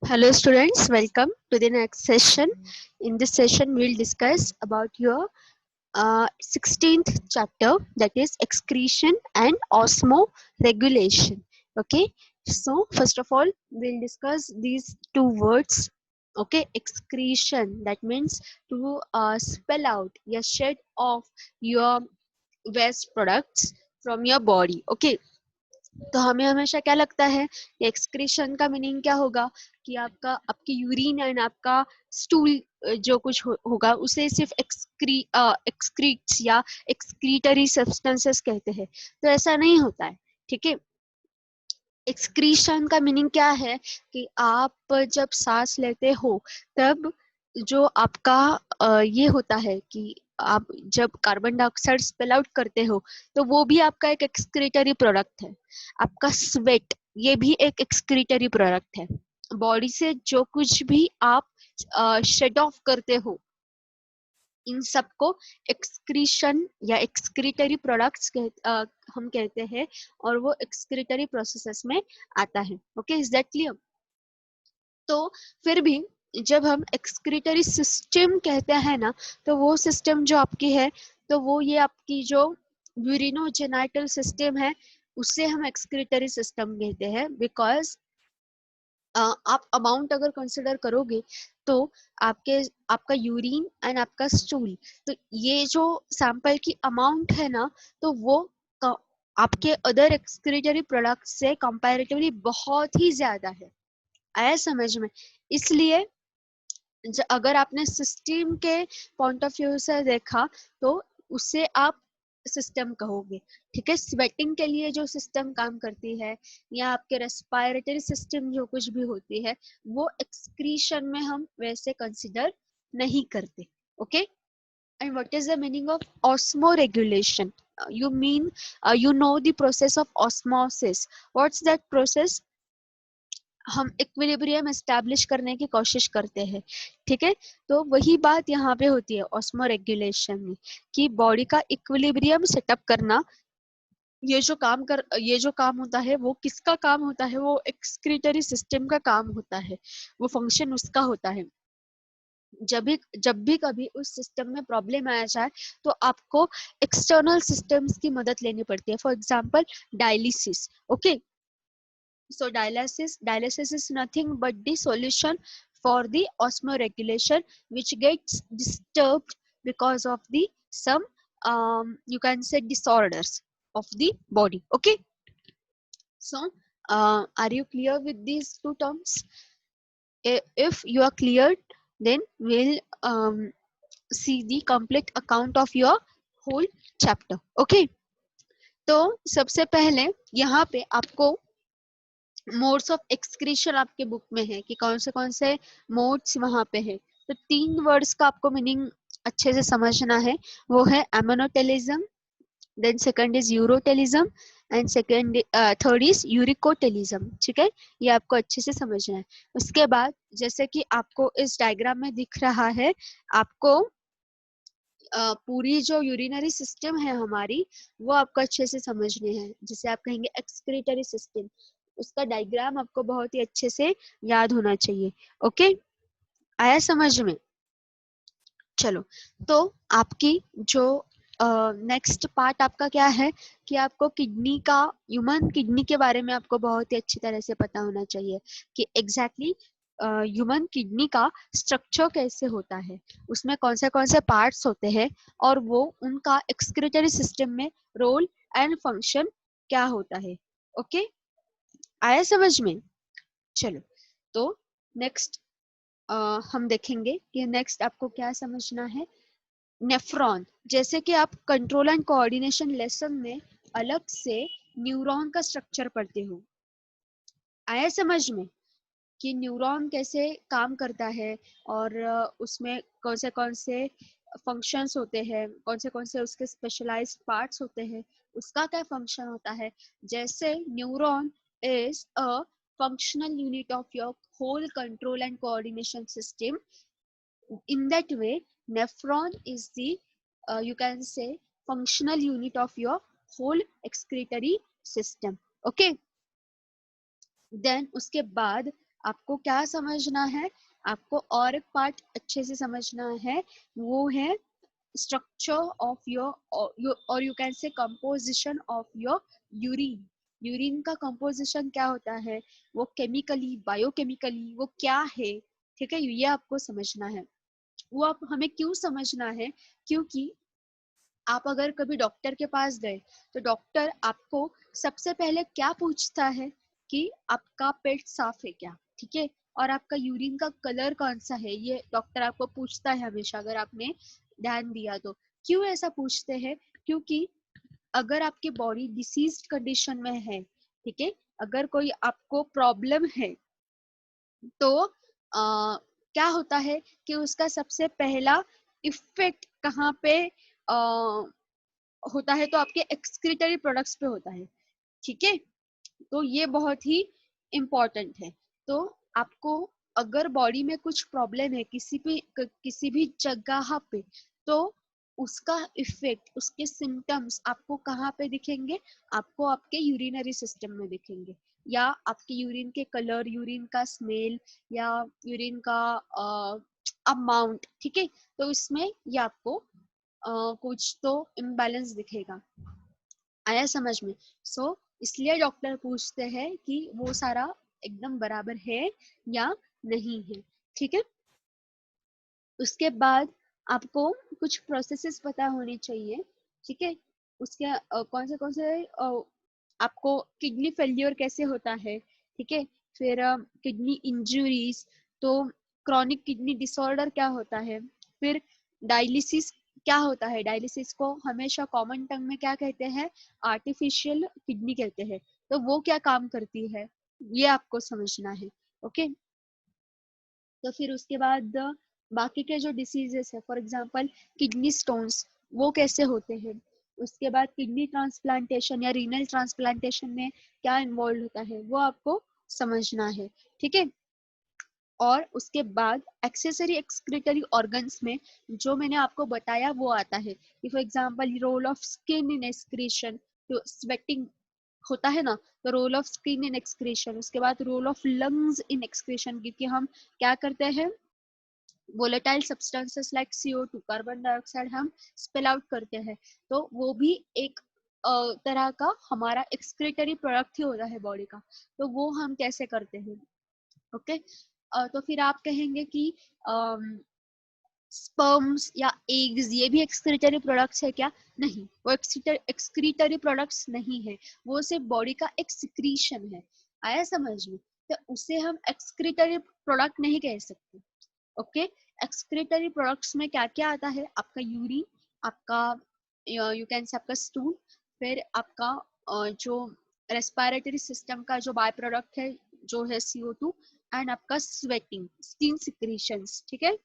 Hello students, welcome to the next session. In this session, we'll discuss about your 16th chapter, that is excretion and osmoregulation. Okay, so first of all, we'll discuss these two words. Okay, excretion, that means to spell out, shed off your waste products from your body. Okay, तो हमें हमेशा क्या लगता है कि excretion का meaning क्या होगा कि आपका आपकी यूरिन एंड आपका स्टूल जो कुछ होगा उसे सिर्फ एक्सक्रीट्स या एक्सक्रीटरी सब्सटेंसेस कहते हैं। तो ऐसा नहीं होता है, ठीक है। एक्सक्रीशन का मीनिंग क्या है कि आप जब सांस लेते हो तब जो आपका ये होता है कि आप जब कार्बन डाइऑक्साइड स्पेल आउट करते हो तो वो भी आपका एक एक्सक्रीटरी प्रोडक्ट है। आपका स्वेट ये भी एक एक्सक्रीटरी प्रोडक्ट है। बॉडी से जो कुछ भी आप शेड ऑफ करते हो इन सबको एक्सक्रीशन या एक्सक्रीटरी प्रोडक्ट्स हम कहते हैं और वो एक्सक्रीटरी प्रोसेसेस में आता है। Okay, is that clear? तो फिर भी जब हम एक्सक्रीटरी सिस्टम कहते हैं ना, तो वो सिस्टम जो आपकी है तो वो ये आपकी जो यूरिनोजेनाइटल सिस्टम है उसे हम एक्सक्रीटरी सिस्टम कहते हैं। बिकॉज आप अमाउंट अगर कंसिडर करोगे तो आपका यूरिन एंड आपका स्टूल, तो ये जो सैंपल की अमाउंट है ना, तो वो आपके अदर एक्सक्रीटरी प्रोडक्ट से कंपैरेटिवली बहुत ही ज्यादा है। आया समझ में? इसलिए अगर आपने सिस्टम के पॉइंट ऑफ व्यू से देखा तो उसे आप सिस्टम कहोगे, ठीक है। स्वेटिंग के लिए जो सिस्टम काम करती है या आपके रेस्पिरेटरी सिस्टम जो कुछ भी होती है वो एक्सक्रीशन में हम वैसे कंसिडर नहीं करते। Okay, and what is the meaning of osmoregulation? You mean you know the process of osmosis. What's that process? हम इक्विलिब्रियम एस्टैब्लिश करने की कोशिश करते हैं, ठीक है। तो वही बात यहाँ पे होती है ऑस्मो रेगुलेशन में कि बॉडी का इक्विलिब्रियम सेटअप करना। ये जो काम होता है वो किसका काम होता है? वो एक्सक्रीटरी सिस्टम का काम होता है, वो फंक्शन उसका होता है। जब भी कभी उस सिस्टम में प्रॉब्लम आया जाए तो आपको एक्सटर्नल सिस्टम्स की मदद लेनी पड़ती है। For example dialysis. Okay, so dialysis is nothing but the solution for the osmoregulation which gets disturbed because of the some you can say disorders of the body. Okay, so are you clear with these two terms? If you are cleared, then we'll see the complete account of your whole chapter. Okay, तो सबसे पहले यहाँ पे आपको modes of excretion आपके book में है कि कौन से मोड्स वहां पे है। तो 3 वर्ड्स का आपको मीनिंग अच्छे से समझना है। वो है ammonotelism, then second is ureotelism and third is uricotelism. ठीक है, ये आपको अच्छे से समझना है। उसके बाद जैसे कि आपको इस डायग्राम में दिख रहा है, आपको पूरी जो यूरिनरी सिस्टम है हमारी वो आपको अच्छे से समझने हैं, जिसे आप कहेंगे एक्सक्रीटरी सिस्टम। उसका डायग्राम आपको बहुत ही अच्छे से याद होना चाहिए। ओके, आया समझ में? चलो, तो आपकी जो नेक्स्ट पार्ट आपका क्या है कि आपको किडनी का, ह्यूमन किडनी के बारे में आपको बहुत ही अच्छी तरह से पता होना चाहिए कि एग्जैक्टली ह्यूमन किडनी का स्ट्रक्चर कैसे होता है, उसमें कौन से पार्ट्स होते हैं और वो उनका एक्सक्रीटरी सिस्टम में रोल एंड फंक्शन क्या होता है। ओके, आया समझ में? चलो, तो नेक्स्ट हम देखेंगे कि नेक्स्ट आपको क्या समझना है। नेफ्रॉन, जैसे कि आप कंट्रोल एंड कोऑर्डिनेशन लेसन में अलग से न्यूरॉन का स्ट्रक्चर पढ़ते हो। आया समझ में कि न्यूरॉन कैसे काम करता है और उसमें कौन से फंक्शंस होते हैं, कौन से उसके स्पेशलाइज्ड पार्ट्स होते हैं, उसका क्या फंक्शन होता है। जैसे neuron is a functional unit of your whole control and coordination system. In that way, nephron is the you can say functional unit of your whole excretory system. Okay, then उसके बाद आपको क्या समझना है, आपको और एक पार्ट अच्छे से समझना है, वो है structure of your or you can say composition of your urine. Urine का कंपोजिशन क्या होता है, वो केमिकली बायोकेमिकली वो क्या है, ठीक है, ये आपको समझना है। वो आप हमें क्यों समझना है, क्योंकि आप अगर कभी डॉक्टर के पास गए तो डॉक्टर आपको सबसे पहले क्या पूछता है कि आपका पेट साफ है क्या, ठीक है, और आपका यूरिन का कलर कौन सा है, ये डॉक्टर आपको पूछता है हमेशा, अगर आपने ध्यान दिया तो। क्यों ऐसा पूछते हैं, क्योंकि अगर आपकी बॉडी डिसीज्ड कंडीशन में है, ठीक है, अगर कोई आपको प्रॉब्लम है, तो क्या होता है कि उसका सबसे पहला इफेक्ट कहाँ पे होता है, तो आपके एक्सक्रीटरी प्रोडक्ट्स पे होता है, ठीक है। तो ये बहुत ही इम्पोर्टेंट है। तो आपको अगर बॉडी में कुछ प्रॉब्लम है किसी भी जगह पे, तो उसका इफेक्ट, उसके सिम्टम्स आपको कहाँ पे दिखेंगे, आपको आपके यूरिनरी सिस्टम में दिखेंगे, या आपके यूरिन के कलर, यूरिन का स्मेल, या यूरिन का अमाउंट, ठीक है। तो इसमें ये आपको कुछ तो इम्बैलेंस दिखेगा। आया समझ में? इसलिए डॉक्टर पूछते हैं कि वो सारा एकदम बराबर है या नहीं है, ठीक है। उसके बाद आपको कुछ प्रोसेसेस पता होनी चाहिए, ठीक है। उसके कौन से आपको किडनी फेल्योर कैसे होता है, ठीक है, फिर किडनी इंजुरीज, तो क्रॉनिक किडनी डिसऑर्डर क्या होता है, फिर डायलिसिस क्या होता है, डायलिसिस को हमेशा कॉमन टंग में क्या कहते हैं, आर्टिफिशियल किडनी कहते हैं, तो वो क्या काम करती है, ये आपको समझना है, ओके। तो फिर उसके बाद बाकी के जो डिसीजेस है, फॉर एग्जांपल किडनी स्टोन्स, वो कैसे होते हैं, उसके बाद किडनी ट्रांसप्लांटेशन या रीनल ट्रांसप्लांटेशन में क्या इन्वॉल्व होता है, वो आपको समझना है, ठीक है। और उसके बाद एक्सेसरी एक्सक्रीटरी ऑर्गन्स में जो मैंने आपको बताया वो आता है, कि for example role of skin in excretion, तो स्वेटिंग होता है ना, तो role of skin in excretion, उसके बाद role of lungs in excretion, क्योंकि हम क्या करते हैं, volatile substances like CO2 carbon dioxide हम स्पेल आउट करते हैं, तो वो भी एक तरह का हमारा एक्सक्रीटरी प्रोडक्ट ही होता है बॉडी का, तो वो हम कैसे करते हैं, ओके। तो फिर आप कहेंगे कि स्पर्म्स या एग्स ये भी एक्सक्रीटरी प्रोडक्ट्स है क्या, नहीं, वो एक्सक्रीटरी प्रोडक्ट्स नहीं है, वो सिर्फ बॉडी का एक सिक्रीशन है। आया समझ में? तो उसे हम एक्सक्रीटरी प्रोडक्ट नहीं कह सकते, ओके। एक्सक्रीटरी प्रोडक्ट्स में क्या क्या आता है, आपका यूरिन, आपका यू कैन से आपका स्टूल, फिर आपका जो रेस्पिरेटरी सिस्टम का जो बाय प्रोडक्ट है जो है CO2, एंड आपका स्वेटिंग, स्किन सिक्रीशंस, ठीक है।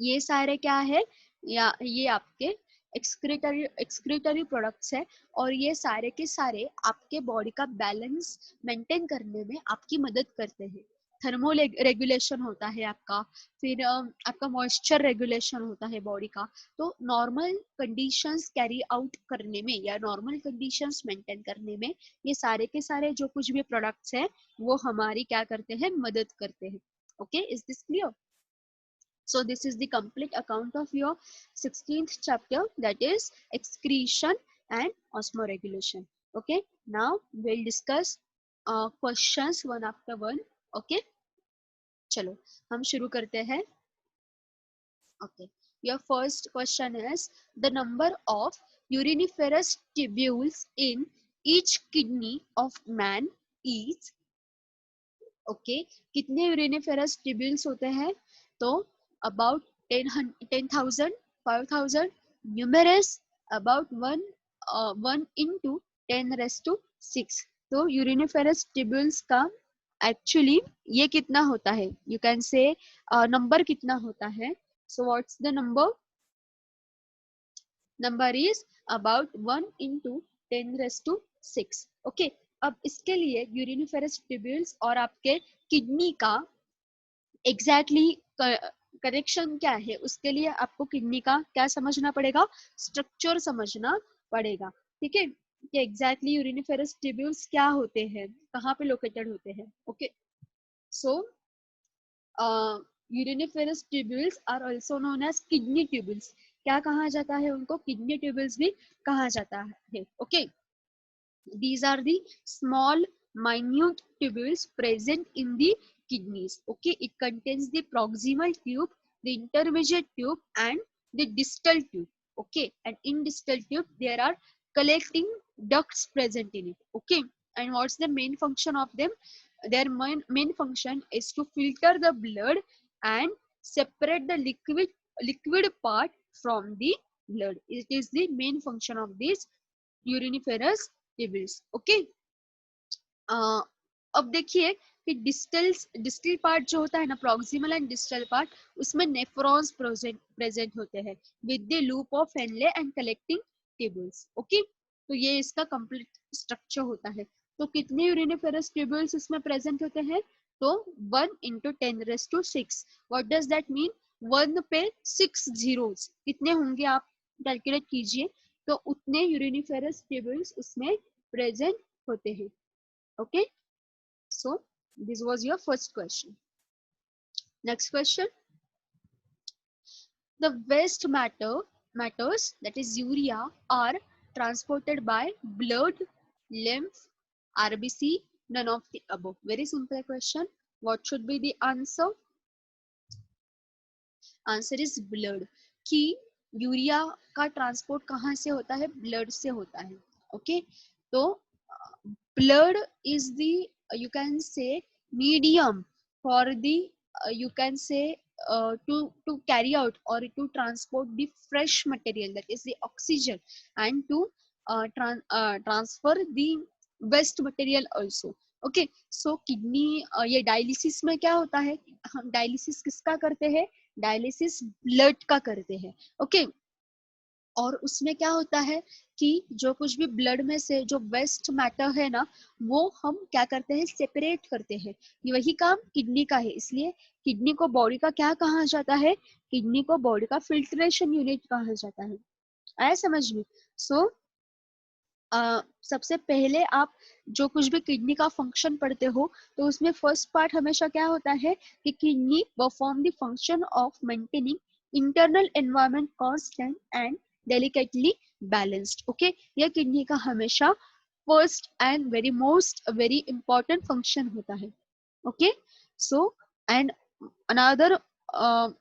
ये सारे क्या है, या ये आपके एक्सक्रीटरी प्रोडक्ट्स है, और ये सारे के सारे आपके बॉडी का बैलेंस मेंटेन करने में आपकी मदद करते हैं। थर्मो रेगुलेशन होता है आपका, फिर आपका मॉइस्चर रेगुलेशन होता है बॉडी का, तो नॉर्मल कंडीशंस कैरी आउट करने में या नॉर्मल कंडीशंस मेंटेन करने में ये सारे के सारे जो कुछ भी प्रोडक्ट्स हैं वो हमारी क्या करते हैं, मदद करते हैं, okay. Is this clear? So this is the complete account of your 16th chapter, that is excretion and osmoregulation. Okay, now we'll discuss questions one after one. Okay, चलो हम शुरू करते हैं. Okay, your first question is the number of uriniferous tubules in each kidney of man is. Okay कितने uriniferous tubules होते हैं, तो about 10,000 5,000, numerous about 1 into 10⁻⁶. तो यूरिनिफेरस ट्यूब्यूल्स का एक्चुअली ये कितना होता है, यू कैन से नंबर कितना होता है, so what's the number is about 1 into 10⁻⁶. Okay, अब इसके लिए यूरिनिफेरस ट्यूब्यूल्स और आपके किडनी का एग्जैक्टली करेक्शन क्या है, उसके लिए आपको किडनी का क्या समझना पड़ेगा, स्ट्रक्चर समझना पड़ेगा, ठीक है, कि एग्जैक्टली यूरिनिफेरस ट्यूब्यूल्स क्या होते हैं, कहाँ पे लोकेटेड होते हैं, okay. So uriniferous tubules are also known as kidney tubules. क्या कहा जाता है उनको? किडनी ट्यूब्यूल्स भी कहा जाता है. Okay, these are the small minute tubules present in the kidneys. Okay, it contains the proximal tube, the intermediate tube, and the distal tube. Okay, and in distal tube there are collecting ducts present in it. Okay, and what's the main function of them? Their main function is to filter the blood and separate the liquid part from the blood. It is the main function of these uriniferous tubules. Okay, अब देखिए कि distal part जो होता है ना, proximal and distal part, उसमें nephrons present होते हैं with the loop of Henle and collecting tubules. Okay, तो ये इसका कंप्लीट स्ट्रक्चर होता है. तो कितने यूरिनिफेरस ट्यूब्यूल्स इसमें प्रेजेंट होते हैं? तो 1 × 10⁶. What does that mean? 1 पे 6 zeros कितने होंगे आप कैलकुलेट कीजिए. तो उतने यूरिनिफेरस ट्यूब्यूल्स उसमें प्रेजेंट होते हैं. Okay, so this was your first question. Next question: the waste matters, that is urea, are transported by blood, lymph, RBC, none of the above. Very simple question. What should be the answer? Answer is blood. कि urea का transport कहाँ से होता है? Blood से होता है. Okay, तो blood is the, you can say, medium for the, you can say, to carry out or to transport the fresh material, that is the oxygen, and to transfer the waste material also. Okay, so kidney, ये dialysis में क्या होता है? हम dialysis किसका करते हैं? Dialysis blood का करते हैं. ओके, और उसमें क्या होता है कि जो कुछ भी ब्लड में से जो वेस्ट मैटर है ना, वो हम क्या करते हैं? सेपरेट करते हैं. वही काम किडनी का है. इसलिए किडनी को बॉडी का क्या कहा जाता है? किडनी को बॉडी का फिल्ट्रेशन यूनिट कहा जाता है. आया समझ में? सो सबसे पहले आप जो कुछ भी किडनी का फंक्शन पढ़ते हो, तो उसमें फर्स्ट पार्ट हमेशा क्या होता है कि kidney perform the function of maintaining internal environment constant and delicately balanced. Okay, ये किडनी का हमेशा first and very important function होता है. Okay, so and another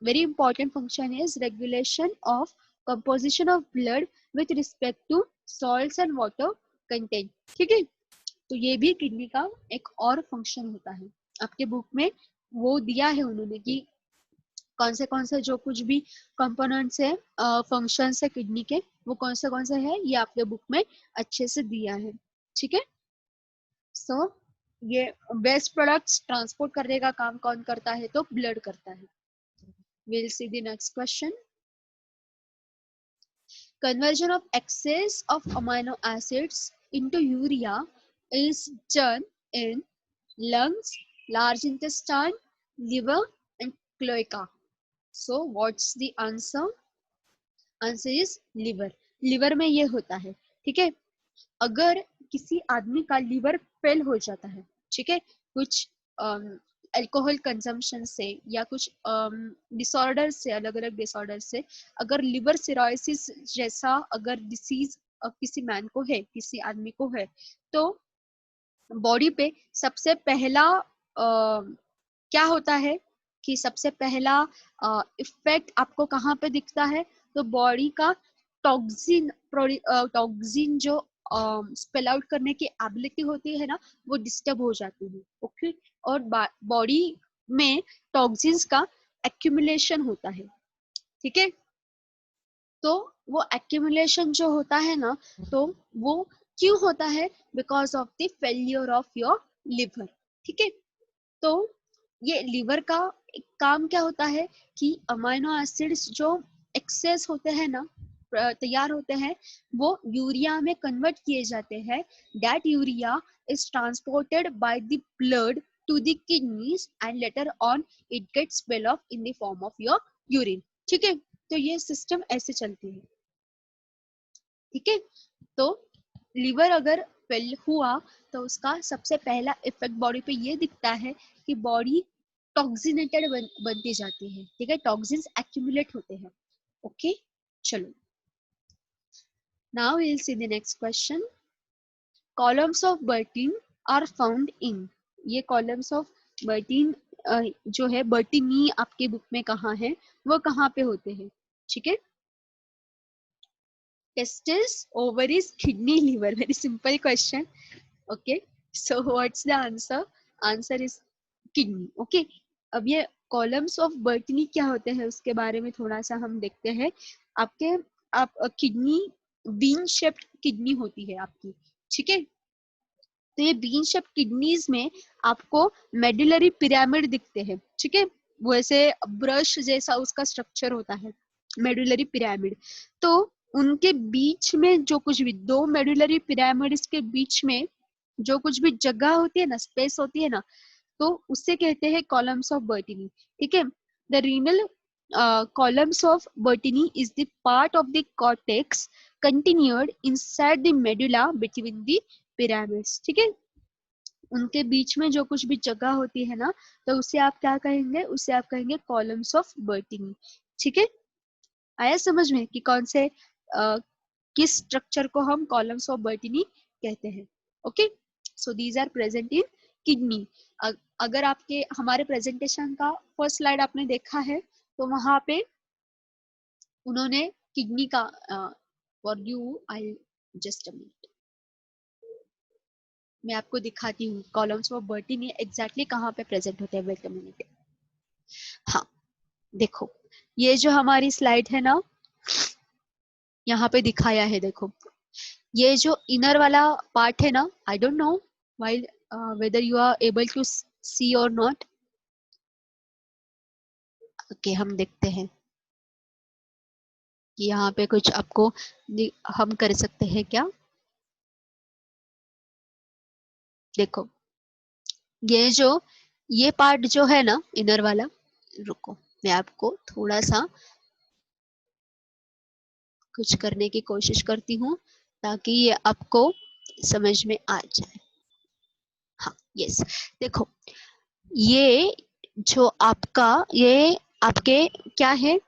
very important function is regulation of composition of blood with respect to salts and water content. ठीक है, तो ये भी किडनी का एक और फंक्शन होता है. आपके बुक में वो दिया है उन्होंने कि कौन से जो कुछ भी कंपोनेंट्स है, फंक्शंस है किडनी के, वो कौन से है, ये आपके बुक में अच्छे से दिया है. ठीक है, सो ये वेस्ट प्रोडक्ट्स ट्रांसपोर्ट करने का काम कौन करता है? तो ब्लड करता है. We'll see the next question. Conversion of excess of amino acids into urea is done in lungs, large intestine, liver, and cloaca. So what's the answer? Answer is liver. liver में ये होता है. ठीक है, अगर किसी आदमी का लिवर फेल हो जाता है, ठीक है, कुछ अल्कोहल कंजम्पशन से या कुछ डिसऑर्डर से, अलग अलग डिसऑर्डर से, अगर लिवर सिरोसिस जैसा अगर डिसीज किसी मैन को है, किसी आदमी को है, तो बॉडी पे सबसे पहला क्या होता है कि सबसे पहला इफेक्ट आपको कहाँ पे दिखता है? तो बॉडी का टॉक्सिन जो स्पेल आउट करने की एबिलिटी होती है ना, वो डिस्टर्ब हो जाती है. ओके, और बॉडी में टॉक्सिन्स का एक्यूमुलेशन होता है. ठीक है, तो वो एक्यूमुलेशन जो होता है ना, तो वो क्यों होता है? Because of the failure of your liver. ठीक है, तो ये लिवर का एक काम क्या होता है कि अमाइनो एसिड्स जो एक्सेस होते हैं ना, तैयार होते हैं, वो यूरिया में कन्वर्ट किए जाते हैं. That urea is transported by the blood to the kidneys and later on it gets expel off in the form of your urine. ठीक है, तो ये सिस्टम ऐसे चलती है. ठीक है, तो लिवर अगर फिल हुआ तो उसका सबसे पहला इफेक्ट बॉडी पे ये दिखता है कि बॉडी टॉक्सिनेटेड बनती जाती है, ठीक है, टॉक्सिन्स एक्यूमुलेट होते हैं। ओके, चलो now we will see the next question. Columns of Bertin are found in, ये कॉलम्स ऑफ बर्टीन जो है बर्टीनी आपके बुक में कहाँ है, वो कहाँ पे होते हैं, ठीक है। Testis, ovaries, kidney, liver, very simple question. Okay, so what's the answer? Answer is kidney. Okay, अब ये कॉलम्स ऑफ बर्टनी क्या होते हैं उसके बारे में थोड़ा सा हम देखते हैं। आपके आप किडनी बीन शेप्ड किडनी होती है आपकी, ठीक है। तो ये बीन शेप किडनीज में आपको मेडुलरी पिरामिड दिखते हैं, ठीक है, वैसे ब्रश जैसा उसका स्ट्रक्चर होता है, मेडुलरी पिरामिड। तो उनके बीच में जो कुछ भी दो मेडुलरी पिरामिड्स के बीच में जो कुछ भी जगह होती है ना, स्पेस होती है ना, तो उससे कहते हैं कॉलम्स ऑफ बर्टिनी, ठीक है। The renal columns of Bertini is the part of the cortex continued inside the medulla between the pyramids, ठीक है। उनके बीच में जो कुछ भी जगह होती है ना, तो उसे आप क्या कहेंगे, उसे आप कहेंगे कॉलम्स ऑफ बर्टिनी, ठीक है। आया समझ में कि कौन से किस स्ट्रक्चर को हम कॉलम्स ऑफ बर्टिनी कहते हैं। Okay, so these are present in kidney. अगर आपके हमारे प्रेजेंटेशन का फर्स्ट स्लाइड आपने देखा है तो वहां पे उन्होंने किडनी का for you I just a minute मैं आपको दिखाती हूँ कॉलम्स ऑफ बर्टिनी एग्जैक्टली कहाँ पे प्रेजेंट होते हैं। वेट अ मिनट, हाँ देखो, ये जो हमारी स्लाइड है ना, यहाँ पे दिखाया है, देखो ये जो इनर वाला पार्ट है ना, I don't know while whether you are able to see और नॉट। ओके, हम देखते हैं कि यहाँ पे कुछ आपको हम कर सकते हैं क्या। देखो ये पार्ट जो है ना इनर वाला, रुको मैं आपको थोड़ा सा कुछ करने की कोशिश करती हूँ ताकि ये आपको समझ में आ जाए। हाँ यस, देखो ये जो आपका ये आपके क्या है,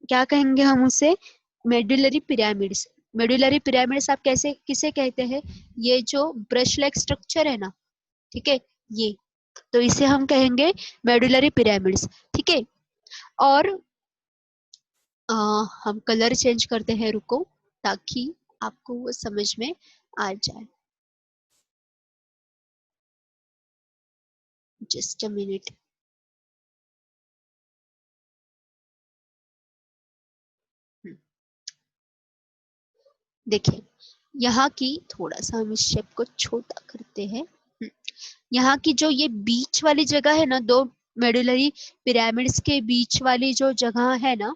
क्या कहेंगे हम उसे, मेडुलरी पिरामिड्स। मेडुलरी पिरामिड्स आप कैसे किसे कहते हैं, ये जो ब्रश लाइक स्ट्रक्चर है ना, ठीक है, ये तो इसे हम कहेंगे मेडुलरी पिरामिड्स, ठीक है। और हम कलर चेंज करते हैं, रुको ताकि आपको वो समझ में आ जाए। जस्ट अ मिनट, देखिए यहाँ की थोड़ा सा हम इस शेप को छोटा करते हैं। यहाँ की जो ये बीच वाली जगह है ना, दो मेडुलरी पिरामिड्स के बीच वाली जो जगह है ना,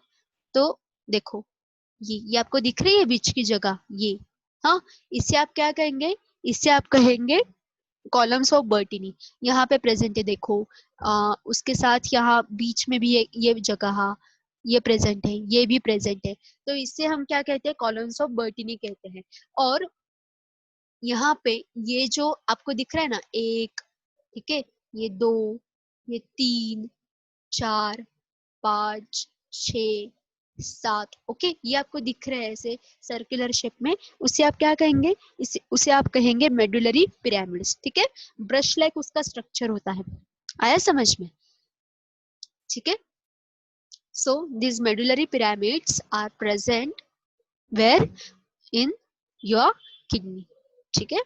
तो देखो ये आपको दिख रही है बीच की जगह, ये हाँ, इसे आप क्या कहेंगे, इसे आप कहेंगे कॉलम्स ऑफ बर्टिनी। यहाँ पे प्रेजेंट है, देखो उसके साथ यहाँ बीच में भी ये जगह ये प्रेजेंट है, ये भी प्रेजेंट है, तो इससे हम क्या कहते हैं, कॉलम्स ऑफ बर्टिनी कहते हैं। और यहाँ पे ये जो आपको दिख रहा है ना, एक, ठीक है, ये दो, ये तीन, चार, पाँच, छ, सात, ओके, ये आपको दिख रहा है ऐसे सर्कुलर शेप में, उसे आप क्या कहेंगे, उसे आप कहेंगे मेडुलरी पिरामिड्स, ठीक है। ब्रश लाइक उसका स्ट्रक्चर होता है। आया समझ में, ठीक है। So this medullary pyramids are present where, in your kidney, ठीक है।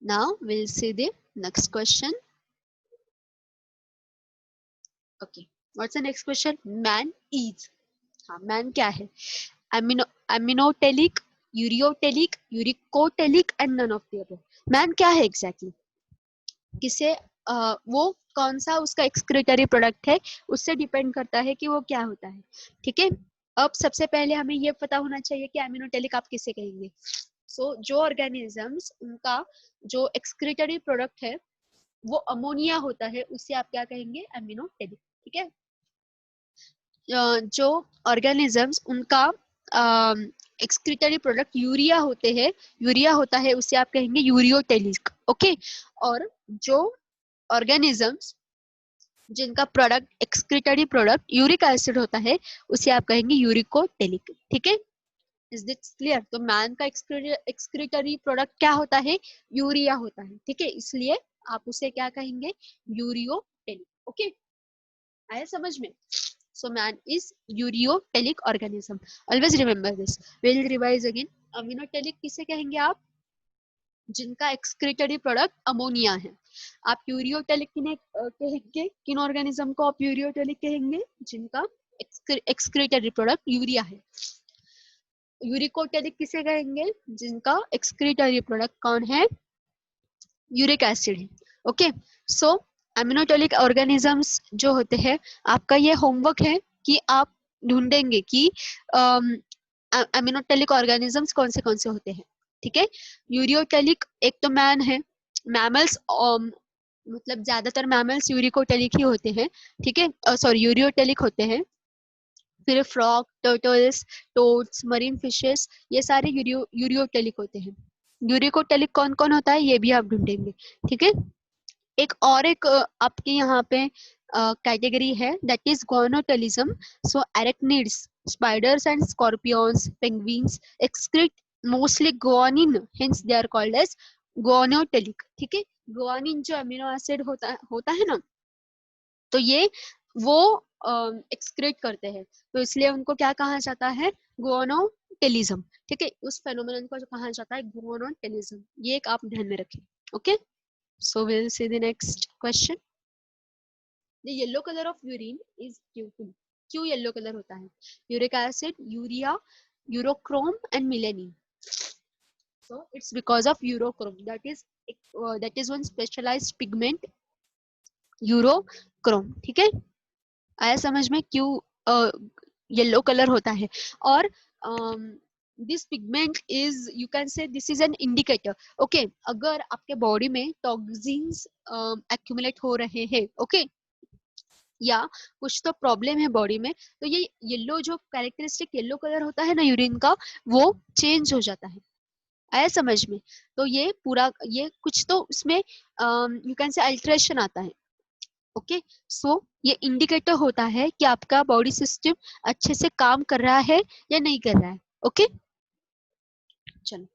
Now we'll see the next question. Okay, what's the next question? Man is, हाँ man क्या है, aminotelic, ureotelic, uricotelic and none of the above. Man क्या है exactly, किसे वो कौन सा उसका एक्सक्रीटरी प्रोडक्ट है, उससे डिपेंड करता है कि वो क्या होता है, ठीक है। अब सबसे पहले हमें ये पता होना चाहिए कि एमिनोटेलिक आप किसे कहेंगे। सो जो ऑर्गेनिजम्स उनका जो एक्सक्रीटरी प्रोडक्ट है वो अमोनिया होता है, उससे आप क्या कहेंगे, एमिनोटेलिक, ठीक है। जो ऑर्गेनिजम्स उनका एक्सक्रीटरी प्रोडक्ट यूरिया होते हैं, यूरिया होता है उसे आप कहेंगे यूरियोटेलिक। ओके, और जो ऑर्गेनिजम्स जिनका product excretory product uric acid होता है उसे आप कहेंगे यूरिकोटेलिक। ठीक है, इज दिस क्लियर? तो मैन का एक्सक्रीटरी प्रोडक्ट क्या होता है? यूरिया होता है। ठीक है, इसलिए आप उसे क्या कहेंगे? यूरियोटेलिक। ओके, आया समझ में? So man is ureotelic organism. Always remember this. We'll revise again. Aminotelic किसे कहेंगे आप? जिनका एक्सक्रीटरी प्रोडक्ट अमोनिया है। आप यूरियोटेलिक किन्हें कहेंगे? किन ऑर्गेनिज्म को आप यूरियोटेलिक कहेंगे? जिनका एक्सक्रीटरी प्रोडक्ट यूरिया है। यूरिकोटेलिक किसे कहेंगे? जिनका एक्सक्रीटरी प्रोडक्ट कौन है? यूरिक एसिड है। ओके, सो एमिनोटेलिक ऑर्गेनिजम्स जो होते हैं, आपका ये होमवर्क है कि आप ढूंढेंगे कि एमिनोटेलिक ऑर्गेनिजम्स कौन से होते हैं। ठीक है, यूरियोटेलिक एक तो मैन है, मैमल्स मतलब ज्यादातर मैमल्स यूरिकोटेलिक ही होते हैं। ठीक है, सॉरी यूरियोटेलिक होते हैं। फिर frog, turtles, toads, marine fishes, ये सारे यूरियोटेलिक होते हैं। यूरिकोटेलिक कौन कौन होता है ये भी आप ढूंढेंगे। ठीक है, एक आपके यहाँ पे कैटेगरी है, that is guanotelism. So arachnids, spiders and scorpions, penguins excrete mostly guanine, hence they are called as guanotelic. ठीक है, गुआनिन जो अमीनो एसिड होता है ना, तो ये वो एक्सक्रीट करते हैं, तो इसलिए उनको क्या कहा जाता है? गोनोटेलिज्म। ठीक है, उस फेनोमेनन को जो कहा जाता है गोनोटेलिज्म, ये एक आप ध्यान में रखें। Okay, so we'll see the next question. The yellow color of urine is due to, क्यों येलो कलर होता है? Uric acid, urea, urochrome and melanin. So it's because of urochrome, that is one specialized pigment, urochrome. ठीक है, आया समझ में क्यों yellow colour होता है? और this pigment is, you can से this is an indicator. Okay, अगर आपके बॉडी में टॉक्सिन्स एक्यूमुलेट हो रहे हैं, ओके, या कुछ तो प्रॉब्लम है बॉडी में, तो ये येलो जो कैरेक्टरिस्टिक येलो कलर होता है ना यूरिन का, वो चेंज हो जाता है। आया समझ में? तो ये पूरा, ये कुछ तो उसमें यू कैन से अल्टरेशन आता है। ओके, सो ये इंडिकेटर होता है कि आपका बॉडी सिस्टम अच्छे से काम कर रहा है या नहीं कर रहा है। ओके, चलो,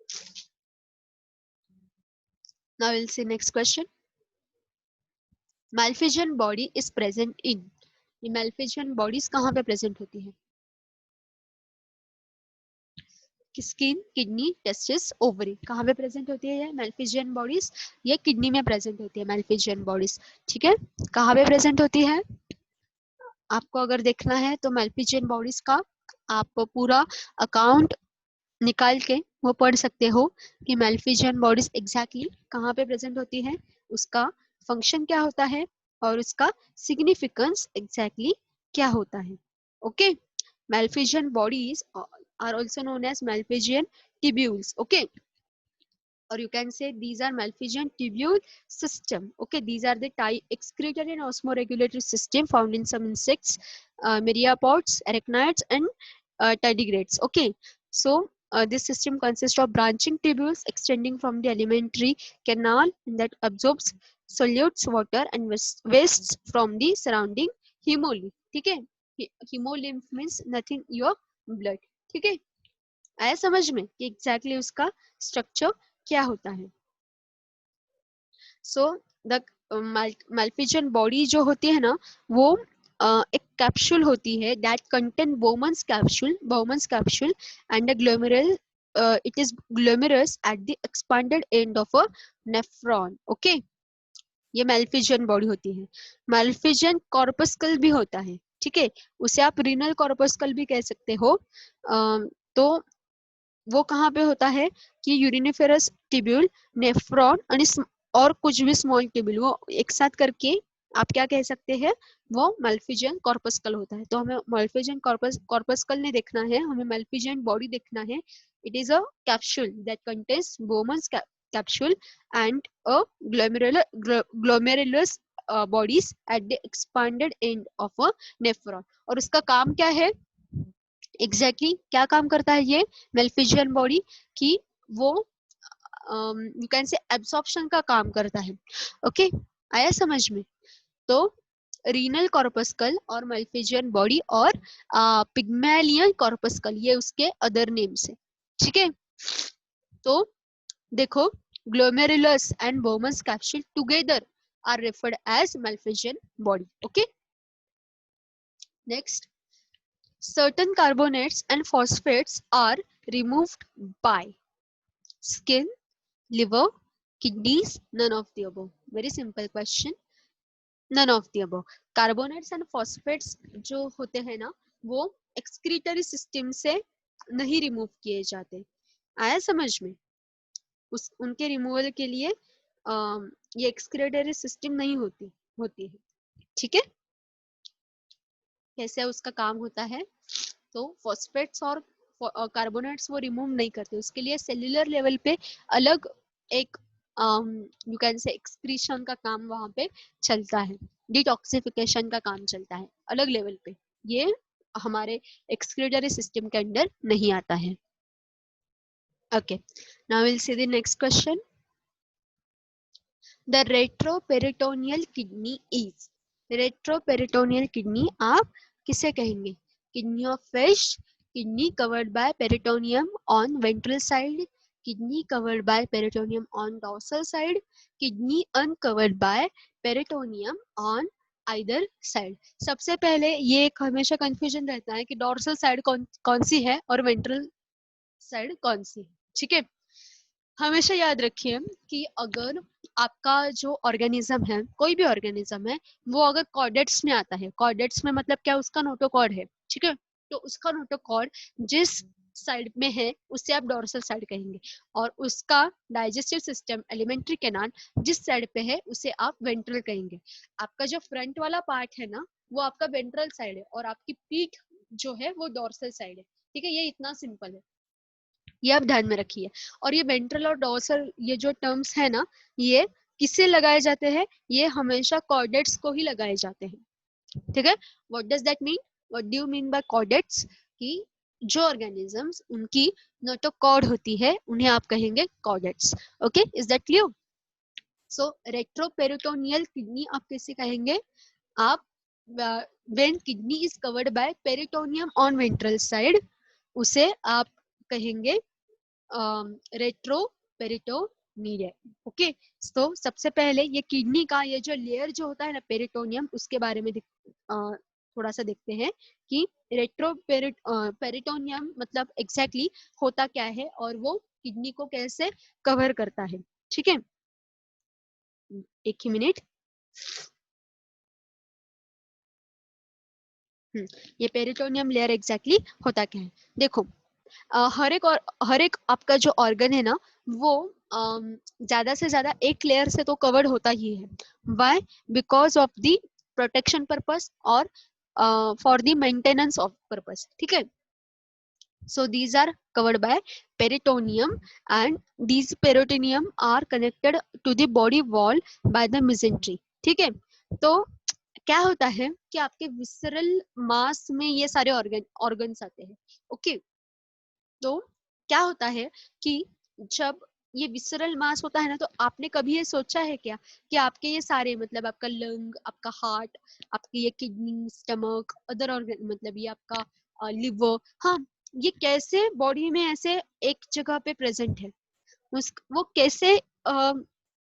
now will C next question. Malpighian body is present in, ये मैल्फिजियन बॉडीज कहाँ पे प्रेजेंट होती है? स्किन, किडनी, टेस्टिस, ओवरी, कहाँ पे प्रेजेंट होती है ये मैल्फिजियन बॉडीज? ये किडनी में प्रेजेंट होती है मैल्फिजियन बॉडीज। ठीक है, कहाँ पे प्रेजेंट होती है? आपको अगर देखना है तो मैल्फिजियन बॉडीज का आप पूरा अकाउंट निकाल के वो पढ़ सकते हो कि मैल्फिजियन बॉडीज एग्जैक्टली कहाँ पे प्रेजेंट होती है, उसका फंक्शन क्या होता है और उसका सिग्निफिकेंस एग्जैक्टली क्या होता है। Okay, Malpighian bodies are also known as Malpighian tubules. Okay, or you can say these are Malpighian tubule system. Okay, these are the excretory and osmoregulatory system found in some insects, myriapods, arachnids, and tardigrades. Okay, so this system consists of branching tubules extending from the alimentary canal that absorbs solutes, water, and wastes from the surrounding hemolymph. ठीक है, hemolymph means nothing, your blood. ठीक है, आया समझ में कि exactly उसका structure क्या होता है? सो द मैल्फिजियन बॉडी जो होती है ना, वो एक कैप्सूल होती है that contain Bowman's capsule and a glomerule, it is glomerulus at the expanded end of a nephron. Okay, ये मैल्फिजियन बॉडी होती है। मैल्फिजियन कॉर्पस्कल भी होता है। ठीक है, उसे आप रीनल कॉर्पस्कल भी कह सकते हो। तो वो कहाँ पे होता है कि यूरिनिफेरस ट्यूब्यूल, नेफ्रॉन और कुछ भी स्मॉल ट्यूब्यूल, वो एक साथ करके आप क्या कह सकते हैं? वो मैल्फिजियन कॉर्पस्कल होता है। तो हमें मैल्फिजियन कॉर्पस्कल नहीं देखना है, हमें मैल्फिजियन बॉडी देखना है। It is a capsule that contains Bowman's capsule and a glomerulus bodies at the expanded end of a nephron. और उसका काम क्या है? एग्जैक्टली क्या काम करता है ये मेल्फिजियन बॉडी की? वो यू कैन से एब्सॉर्प्शन का काम करता है। ओके, आया समझ में? तो रीनल कॉर्पस्कल और मेल्फिजियन बॉडी और पिग्मेलियन कॉर्पस्कल ये उसके अदर नेम्स है। ठीक है, तो देखो glomerulus and Bowman's capsule together are referred as Malpighian body. Okay, next, certain carbonates and phosphates are removed by skin, liver, kidneys, none of the above. Very simple question, none of the above. Carbonates and phosphates जो होते हैं ना वो excretory system से नहीं remove किए जाते। आया समझ में? उनके रिमूवल के लिए ये एक्सक्रीटरी सिस्टम नहीं होती है। ठीक है, कैसे उसका काम होता है? तो फॉस्फेट्स और कार्बोनेट्स वो रिमूव नहीं करते, उसके लिए सेल्यूलर लेवल पे अलग एक यू कैन से एक्सक्रीशन का काम वहां पे चलता है, डिटॉक्सिफिकेशन का काम चलता है अलग लेवल पे। ये हमारे एक्सक्रीटरी सिस्टम के अंदर नहीं आता है। Okay, now will see the next question. The retroperitoneal kidney is, retroperitoneal kidney आप किसे कहेंगे? Kidney of fish, kidney covered by peritoneum on ventral side, kidney covered by peritoneum on dorsal side, kidney uncovered by peritoneum on either side. सबसे पहले ये एक हमेशा confusion रहता है कि डॉर्सल साइड कौन सी है और वेंट्रल साइड कौन सी है। ठीक है, हमेशा याद रखिए कि अगर आपका जो ऑर्गेनिज्म है, कोई भी ऑर्गेनिज्म है, वो अगर कॉर्डेट्स में आता है, कॉर्डेट्स में मतलब क्या, उसका नोटोकॉर्ड है। ठीक है, तो उसका नोटोकॉर्ड जिस साइड में है उसे आप डोर्सल साइड कहेंगे, और उसका डाइजेस्टिव सिस्टम एलिमेंट्री कैनाल जिस साइड पे है उसे आप वेंट्रल कहेंगे। आपका जो फ्रंट वाला पार्ट है ना वो आपका वेंट्रल साइड है, और आपकी पीठ जो है वो डोर्सल साइड है। ठीक है, ये इतना सिंपल है, ये आप ध्यान में रखिए। और ये वेंट्रल और डोर्सल ये जो टर्म्स है ना, ये किससे लगाए जाते हैं? ये हमेशा कॉर्डेट्स को ही लगाए जाते हैं। ठीक है, what does that mean? What do you mean by chordates? कि जो ऑर्गेनिजम्स उनकी नोटोकॉर्ड होती है उन्हें आप कहेंगे chordates. Okay, is that clear? So retroperitoneal kidney आप कैसे कहेंगे? आप when kidney is covered by peritoneum on ventral side उसे आप कहेंगे रेट्रो पेरिटोनियल। ओके, तो सबसे पहले ये किडनी का ये जो लेयर जो होता है ना पेरिटोनियम, उसके बारे में थोड़ा सा देखते हैं कि रेट्रो पेरिटोनियम मतलब एग्जैक्टली होता क्या है और वो किडनी को कैसे कवर करता है। ठीक है, एक ही मिनट। ये पेरिटोनियम लेयर एग्जैक्टली होता क्या है? देखो, हर एक आपका जो ऑर्गन है ना वो ज्यादा से ज्यादा एक लेयर से तो कवर्ड होता ही है। Why? Because of the protection purpose और for the maintenance of purpose. ठीक है, so these are covered by peritoneum, and these peritoneum are connected to the body wall by the mesentery। ठीक है, तो क्या होता है कि आपके विसरल मास में ये सारे ऑर्गन्स आते हैं। ओके, तो क्या होता है कि जब ये विसरल मास होता है ना, तो आपने कभी ये सोचा है क्या कि आपके ये सारे मतलब आपका लंग, आपका हार्ट, आपकी ये किडनी, स्टमक, अदर ऑर्गन मतलब ये आपका लिवर, हाँ, ये कैसे बॉडी में ऐसे एक जगह पे प्रेजेंट है? वो कैसे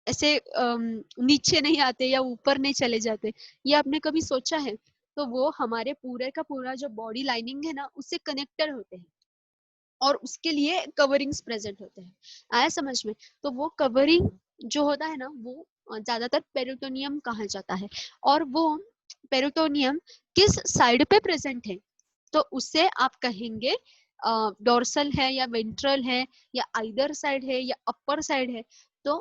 ऐसे नीचे नहीं आते या ऊपर नहीं चले जाते? ये आपने कभी सोचा है? तो वो हमारे पूरे का पूरा जो बॉडी लाइनिंग है ना उससे कनेक्टेड होते हैं, और उसके लिए कवरिंग्स प्रेजेंट होते हैं। आया समझ में? तो वो कवरिंग जो होता है ना वो ज्यादातर पेरिटोनियम कहा जाता है, और वो पेरिटोनियम किस साइड पे प्रेजेंट है? तो उससे आप कहेंगे डोर्सल है या वेंट्रल है या आइदर साइड है या अपर साइड है। तो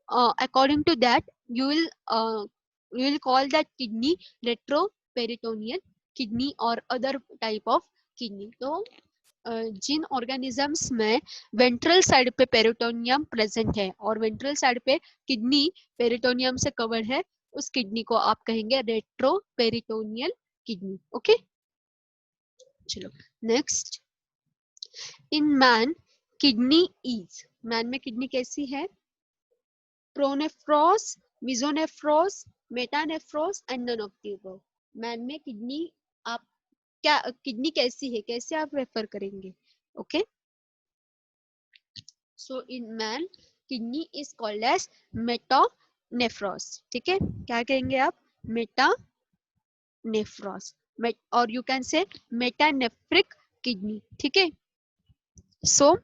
according to that you will call that kidney retroperitoneal kidney और अदर टाइप ऑफ किडनी। तो जिन ऑर्गेनिजम्स में वेंट्रल साइड पे पेरिटोनियम प्रेजेंट है और वेंट्रल साइड पे किडनी पेरिटोनियम से कवर्ड है, उस किडनी को आप कहेंगे रेट्रोपेरिटोनियल किडनी। ओके, चलो next. In man kidney is, man में किडनी कैसी है? Pronephros, mesonephros, metanephros and none of the above. Man में किडनी आप क्या, किडनी कैसी है, कैसे आप रेफर करेंगे? Okay, so in man kidney is called as metanephros. ठीक है, क्या कहेंगे आप? मेटानेफ्रॉस, और you can say metanephric kidney. ठीक है, सो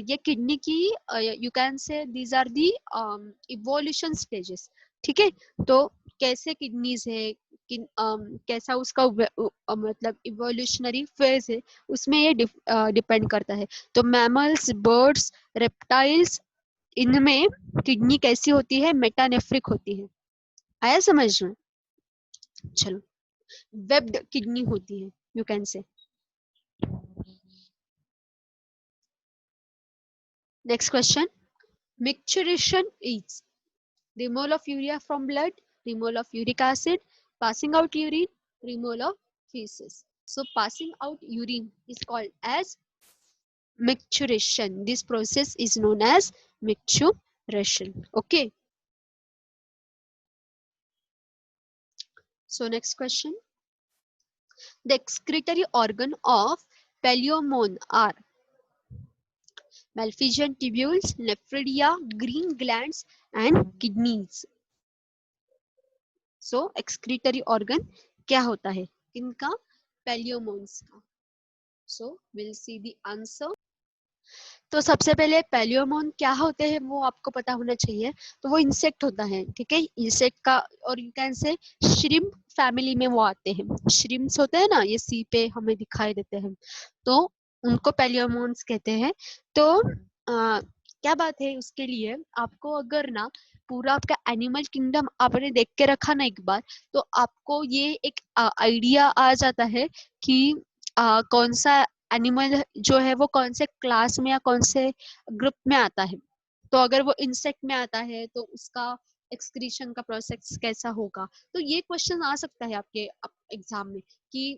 ये किडनी की you can say these are the evolution stages. ठीक है, तो कैसे किडनीज है, कैसा उसका मतलब इवोल्यूशनरी फेज है, उसमें ये डिपेंड करता है। तो मैमल्स, बर्ड्स, रेप्टाइल्स, इनमें किडनी कैसी होती है? मेटानेफ्रिक होती है। आया समझ में? चलो, वेब्ड किडनी होती है, यू कैन से। Next question, micturition is removal of urea from blood, removal of uric acid, passing out urine, removal of feces. So passing out urine is called as micturition. This process is known as micturition. Okay, so next question, the excretory organ of Palaemon are malphizian tubules, nephridia, green glands and kidneys. So excretory organ क्या होता है किनका? Palaemons का. So we'll see the answer. तो सबसे पहले पैलियोमोन क्या होते हैं वो आपको पता होना चाहिए। तो वो इंसेक्ट होता है, ठीक है, इंसेक्ट का, और यू कैन से श्रिम्प फैमिली में वो आते हैं। श्रिम्प्स होते हैं ना, ये सी पे हमें दिखाई देते हैं, तो उनको पैलियोमोन्स कहते हैं। तो क्या बात है, उसके लिए आपको अगर ना पूरा आपका एनिमल किंगडम आपने देख के रखा ना एक बार, तो आपको ये एक आइडिया आ जाता है कि कौन सा एनिमल जो है वो कौन से क्लास में या कौन से ग्रुप में आता है। तो अगर वो इंसेक्ट में आता है तो उसका एक्सक्रीशन का प्रोसेस कैसा होगा। तो ये क्वेश्चन आ सकता है आपके एग्जाम में कि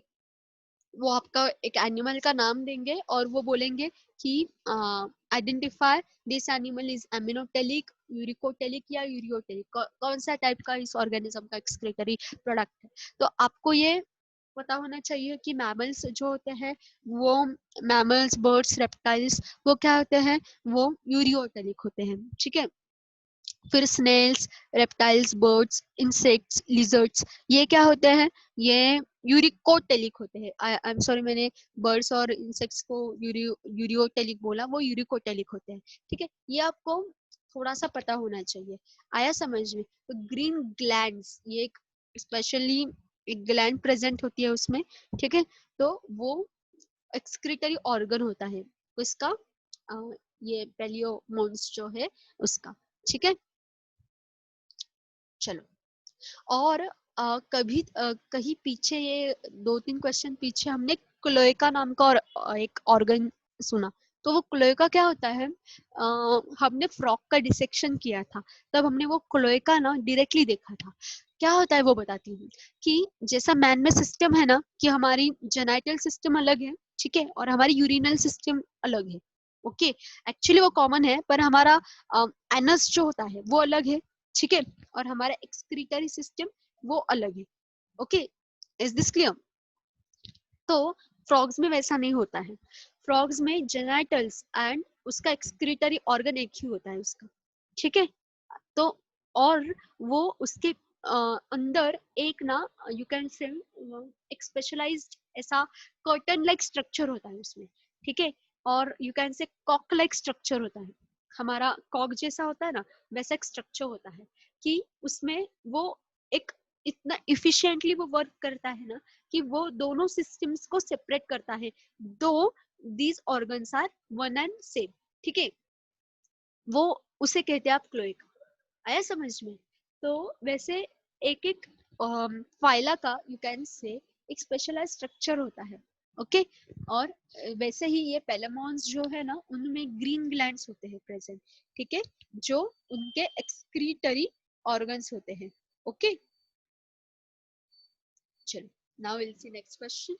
वो आपका एक एनिमल का नाम देंगे और वो बोलेंगे कि identify this animal is ammonotelic, uricotelic या यूरियोटेलिक, कौन सा टाइप का इस ऑर्गेनिज्म का एक्सक्रीटरी प्रोडक्ट है। तो आपको ये पता होना चाहिए कि मैमल्स जो होते हैं वो, मैमल्स, बर्ड्स, रेप्टाइल्स, वो क्या होते हैं? वो यूरियोटेलिक होते हैं। ठीक है, फिर snails, reptiles, birds, insects, lizards, ये क्या होते हैं? ये यूरिकोटेलिक होते हैं। आई एम सॉरी, मैंने बर्ड्स और इंसेक्ट्स को यूरियोटेलिक बोला, वो यूरिकोटेलिक होते हैं। ठीक है, ये आपको थोड़ा सा पता होना चाहिए। आया समझ में? तो ग्रीन ग्लैंड्स, ये एक स्पेशली एक ग्लैंड प्रेजेंट होती है उसमें। ठीक है, तो वो एक्सक्रीटरी ऑर्गन होता है उसका, ये पेलियोमोन्स जो है उसका। ठीक है, चलो, और कहीं पीछे, ये 2-3 क्वेश्चन पीछे हमने क्लोएका नाम का और एक ऑर्गन सुना। तो वो क्लोएका क्या होता है? हमने फ्रॉग का डिसेक्शन किया था, तब हमने वो क्लोएका ना डायरेक्टली देखा था। क्या होता है वो बताती हूँ। कि जैसा मैन में सिस्टम है ना, कि हमारी जेनाइटल सिस्टम अलग है, ठीक है, और हमारी यूरिनल सिस्टम अलग है। ओके, एक्चुअली वो कॉमन है, पर हमारा एनस जो होता है वो अलग है। ठीक है, और हमारा एक्सक्रीटरी सिस्टम वो अलग है। Okay, is this clear? तो फ्रॉग्स में वैसा नहीं होता है। फ्रॉग्स में जेनाइटल्स एंड उसका एक्सक्रीटरी ऑर्गन एक ही होता है उसका। ठीक है, तो और वो उसके अंदर एक ना, यू कैन से एक स्पेशलाइज्ड ऐसा कर्टन लाइक स्ट्रक्चर होता है उसमें। ठीक है, और you can say cock like structure होता है। हमारा कॉक जैसा होता है ना, वैसा एक स्ट्रक्चर होता है कि उसमें वो एक इतना इफिशिएंटली वो वर्क करता है ना, कि वो दोनों सिस्टम्स को सेपरेट करता है। Though these organs are one and same. ठीक है, वो उसे कहते हैं आप क्लोएका। आया समझ में? तो वैसे एक एक फाइला का, यू कैन से, एक स्पेशलाइज स्ट्रक्चर होता है। ओके, और वैसे ही ये पेलामोन्स जो है ना, उनमें ग्रीन ग्लैंड्स होते हैं प्रेजेंट। ठीक है, जो उनके एक्सक्रीटरी ऑर्गन्स होते हैं। ओके, चलो, now will C next question.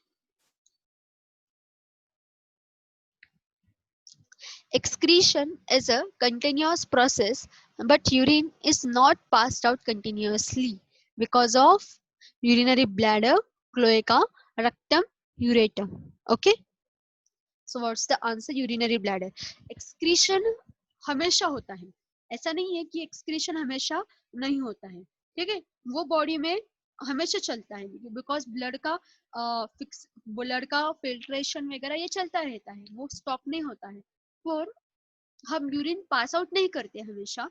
Excretion is a continuous process, but urine is not passed out continuously because of urinary bladder, cloaca, rectum, ureter. Okay, so what's the answer? Urinary bladder. Excretion हमेशा होता है, ऐसा नहीं है कि excretion हमेशा नहीं होता है, ठीक है, वो बॉडी में हमेशा चलता है बिकॉज ब्लड का फिल्ट्रेशन वगैरह ये चलता रहता है, वो स्टॉप नहीं होता है। और हम यूरिन पास आउट नहीं करते हमेशा,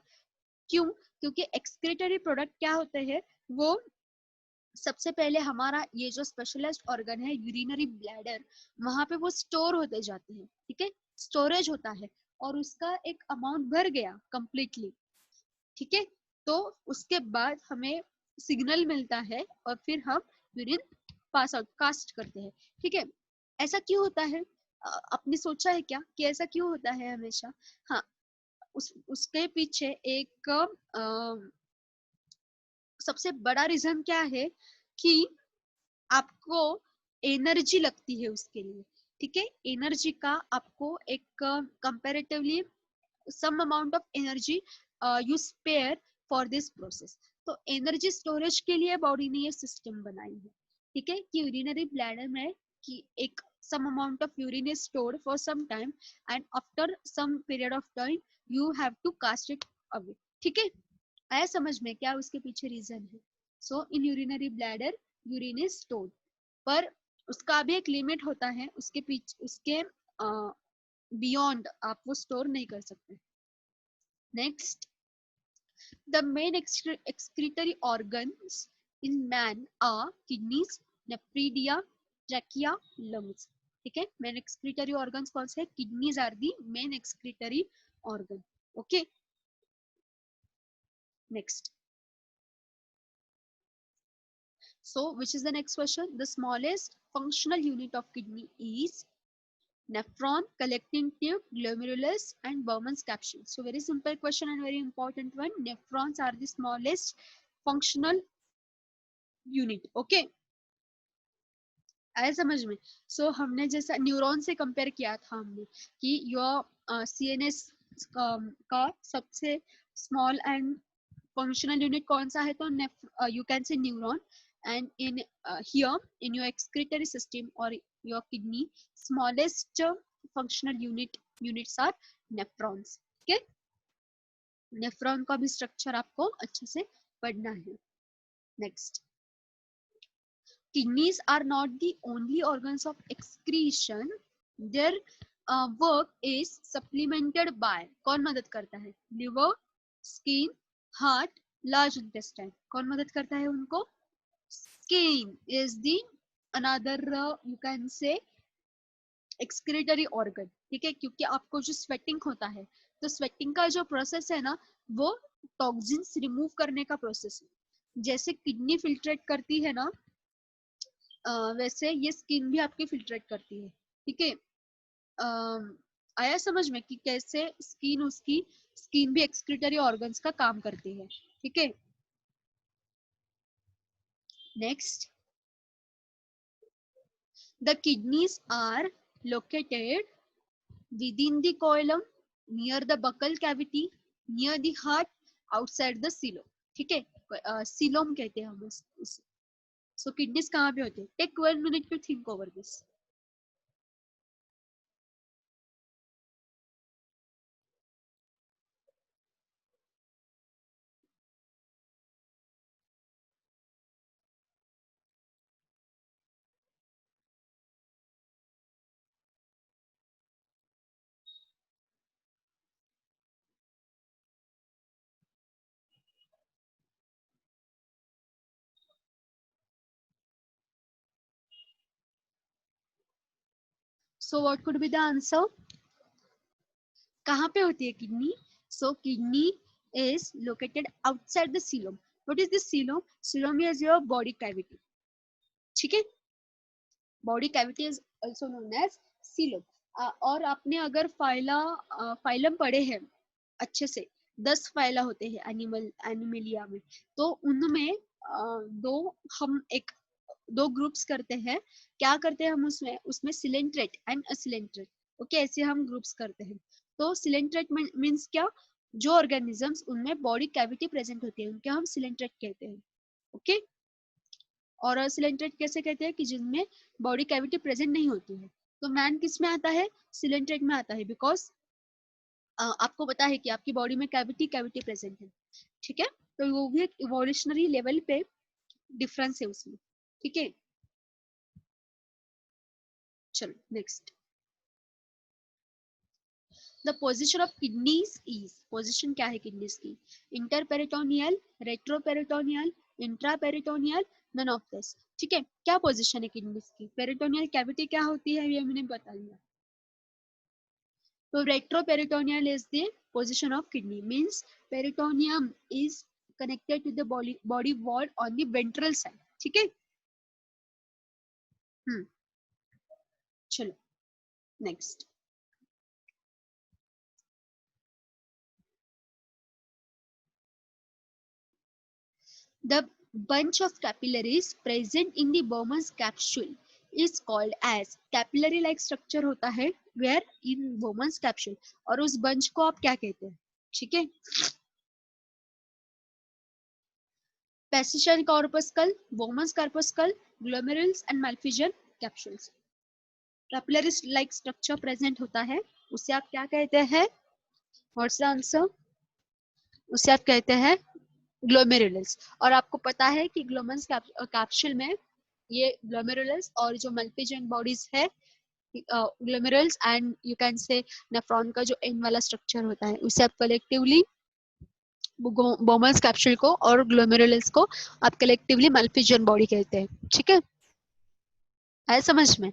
क्यों? क्योंकि एक्सक्रीटरी प्रोडक्ट क्या होते हैं, वो सबसे पहले हमारा ये जो स्पेशलाइज्ड ऑर्गन है यूरिनरी ब्लैडर, वहां पे वो स्टोर होते जाते हैं, ठीक है, स्टोरेज होता है, और उसका एक अमाउंट भर गया कंप्लीटली, ठीक है, तो उसके बाद हमें सिग्नल मिलता है और फिर हम यूरिन पास आउट कास्ट करते हैं, ठीक है। ऐसा क्यों होता है? आपने सोचा है क्या कि ऐसा क्यों होता है हमेशा? हाँ, उसके पीछे एक सबसे बड़ा रीजन क्या है कि आपको एनर्जी लगती है उसके लिए, ठीक है, एनर्जी का आपको एक comparatively some amount of energy you spare for this process. तो एनर्जी स्टोरेज के लिए बॉडी ने ये सिस्टम बनाई है, ठीक है, कि यूरिनरी ब्लैडर में कि एक some amount of urine is stored for some time and after some period of time you have to cast it away, ठीक है। आया समझ में क्या उसके पीछे रीजन है? So in urinary bladder urine is stored, पर उसका भी एक लिमिट होता है, उसके पीछे उसके बियॉन्ड आप वो स्टोर नहीं कर सकते। Next, the main excretory organs in man are kidneys, nephridia, trachea, lungs, ठीक है। मेन excretory organs कौन से? Kidneys are the main excretory organ, okay. Next, so which is the next question? The smallest functional unit of kidney is nephron, collecting tube, glomerulus, and Bowman's capsule. So very simple question and very important one. Nephrons are the smallest functional unit. Okay. आया समझ में? सो हमने जैसा neuron से compare किया था हमने कि योर सीएनएस का सबसे स्मॉल एंड functional unit कौन सा है? तो you can say neuron, and in here in your excretory system or your kidney, smallest functional units are nephrons, okay। Nephron का भी स्ट्रक्चर आपको अच्छे से पढ़ना है। Next, kidneys are not the only organs of excretion, their work is supplemented by, कौन मदद करता है? liver, skin, heart, large intestine, कौन मदद करता है उनको? skin is the another you can say excretory organ, ठीक है, क्योंकि आपको जो स्वेटिंग होता है, तो स्वेटिंग का जो प्रोसेस है ना, वो टॉक्सिन्स रिमूव करने का प्रोसेस है। जैसे किडनी फिल्ट्रेट करती है ना, वैसे ये स्किन भी आपकी फिल्ट्रेट करती है, ठीक है। आया समझ में कि कैसे स्किन भी एक्सक्रीटरी ऑर्गन्स का काम करती है, ठीक है। Next, the kidneys are located within the column, near the buccal cavity, near the heart, outside the coelom, ठीक है, सीलोम कहते हैं हम उस। सो किडनीज कहाँ पे होते हैं? Take 1 minute to think over this. So what could be the answer? कहाँ पे होती है kidney? So kidney is located outside the coelom. What is this coelom? Coelom is your body cavity, ठीक है। Body cavity is also known as coelom. और आपने अगर phylum पढ़े हैं अच्छे से, 10 फाइला होते हैं एनिमलिया में, तो उनमें दो हम एक दो ग्रुप्स करते हैं। क्या करते हैं हम उसमें? उसमें सिलेंट्रेट एंड असिलेंट्रेट, ओके, ऐसे हम ग्रुप्स करते हैं। तो सिलेंट्रेट मीन्स क्या, जो ऑर्गेनिजम्स उनमें बॉडी कैविटी प्रेजेंट होती है उनके हम सिलेंट्रेट कहते हैं। ओके, और सिलेंट्रेट कैसे कहते हैं कि जिनमें बॉडी कैविटी प्रेजेंट नहीं होती है। तो मैन किस में आता है, सिलेंट्रेट में आता है, बिकॉज आपको पता है कि आपकी बॉडी में कैविटी कैविटी प्रेजेंट है। ठीक है, तो वो भी एक इवोल्यूशनरी लेवल पे डिफरेंस है उसमें। ठीक है, चलो next. The position of kidneys is, position क्या है किडनीज की, interperitoneal, retroperitoneal, intraperitoneal, none of this. ठीक है, क्या पोजिशन है किडनीज की, पेरिटोनियल कैविटी क्या होती है ये मैंने बता दिया। तो retroperitoneal is the position of kidney, means peritoneum is connected to the body wall on the ventral side। ठीक है, चलो next. The bunch of capillaries present in the Bowman's capsule is called as, capillary like structure होता है where in Bowman's capsule, और उस bunch को आप क्या कहते हैं। ठीक है, Passician corpuscle, Bowman's corpuscle, glomerulus and Malpighian capsules। Capillary like structure present होता है, उसे आप क्या कहते हैं, व्हाट्स द आंसर, उसे आप कहते हैं ग्लोमेरुलस। और आपको पता है कि ग्लोमस कैप्सूल में ये ग्लोमेरुलस और जो मल्टीजेन बॉडीज है, ग्लोमेरुलस एंड यू कैन से नेफ्रॉन का जो एंड वाला स्ट्रक्चर होता है, उसे आप कलेक्टिवली बोमस कैप्सूल को और ग्लोमेरुलस को आप कलेक्टिवली मल्टीजेन बॉडी कहते हैं। ठीक है, आया समझ में।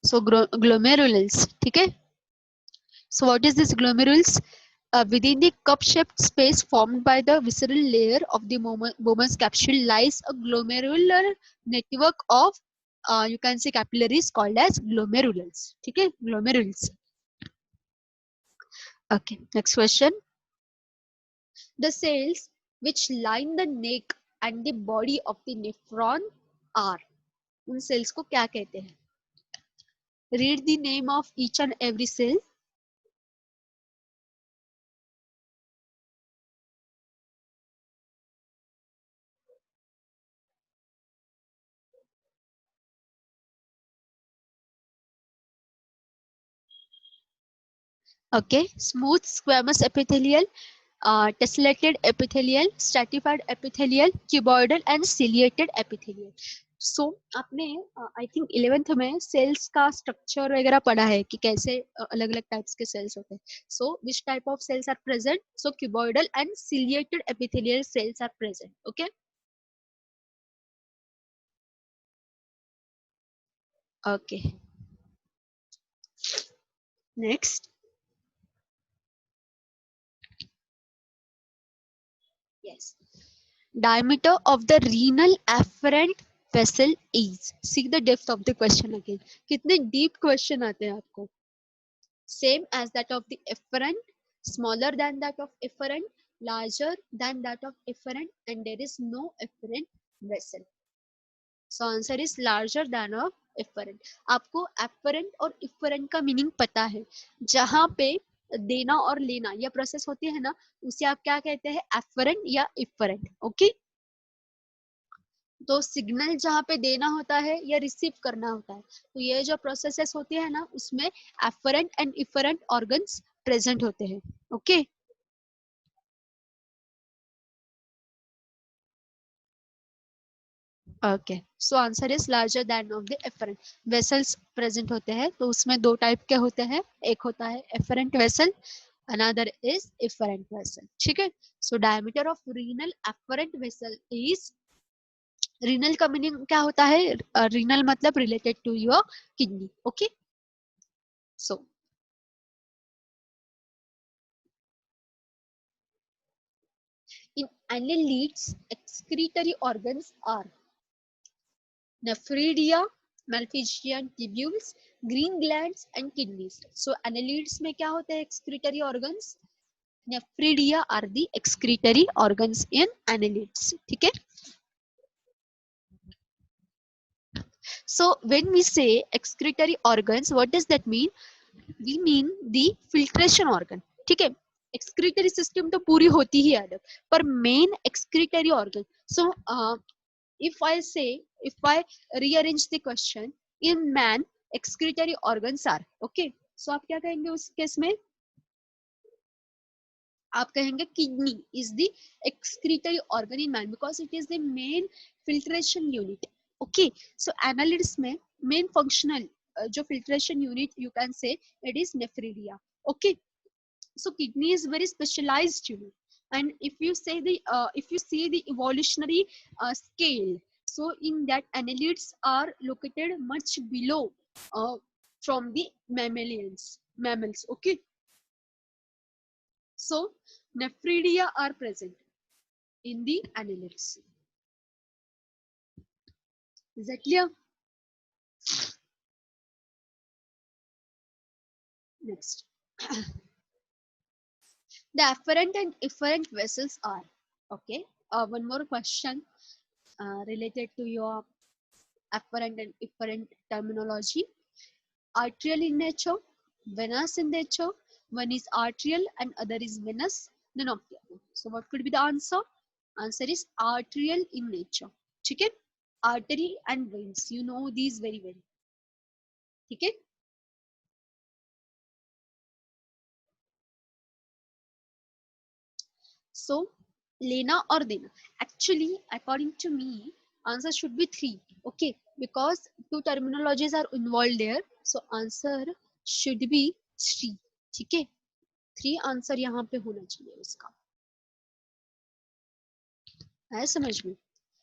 सो ग्लोमेरुलस, ठीक है। So what is this glomerulus? Within the cup-shaped space formed by the visceral layer of the Bowman's capsule lies a glomerular network of you can say capillaries called as glomerulus। ठीक है, glomerulus। Okay, next question. The cells which line the neck and the body of the nephron are, उन cells को क्या कहते हैं? Read the name of each and every cell. Okay, smooth squamous epithelial, tessellated epithelial, stratified epithelial, cuboidal and ciliated epithelial। So आपने I think 11th में sales का structure वगैरह पढ़ा है कि कैसे अलग अलग टाइप्स के सेल्स होते हैं। So which type of cells are present, so cuboidal and ciliated epithelial cells are present। okay, okay, next। yes, diameter of the renal afferent vessel is, see the depth of the question again, कितने deep question आते हैं आपको। Same as that of the efferent, smaller than that of efferent, larger than that of efferent, and there is no efferent vessel। So answer is larger than of efferent। आपको efferent और efferent का meaning पता है, जहां पे देना और लेना यह प्रोसेस होती है ना, उसे आप क्या कहते हैं, efferent या efferent। ओके, तो सिग्नल जहाँ पे देना होता है या रिसीव करना होता है, तो ये जो प्रोसेसेस होती है ना, उसमें afferent and efferent organs present होते हैं। Okay, okay, so answer is larger than of the afferent vessels present होते हैं। तो उसमें दो टाइप के होते हैं, एक होता है afferent vessel, another is efferent vessel. ठीक है, so diameter of renal afferent vessel is, renal का मीनिंग क्या होता है, रीनल मतलब related to your kidney. Okay, so in annelids, excretory organs are nephridia, Malpighian tubules, green glands and kidneys। So annelids में क्या होते हैं, excretory organs, nephridia are the excretory organs in annelids। ठीक है, so when we say excretory organs, what does that mean? We mean the filtration organ, ठीक है। Excretory system तो पूरी होती ही अलग, पर main excretory organ. So if I say, if I rearrange the question, in man excretory organs are, okay, so आप क्या कहेंगे उस केस में? आप कहेंगे kidney is the excretory organ in man because it is the main filtration unit, okay. So annelids में main functional जो filtration unit you can say it is nephridia, okay. So kidney is very specialized unit, and if you say the if you see the evolutionary scale, so in that annelids are located much below from the mammals, okay. So nephridia are present in the annelids. Is that clear? Next. The afferent and efferent vessels are, okay. One more question related to your afferent and efferent terminology. Arterial in nature, venous in nature. One is arterial and other is venous. None of the above. So what could be the answer? Answer is arterial in nature. ठीक है? Artery and veins. You know these very well. ठीक है? So लेना और देना. Actually, according to me, answer should be 3. Okay, because 2 terminologies are involved there. So answer should be 3. ठीक है? 3 answer यहाँ पे होना चाहिए उसका. है समझ में?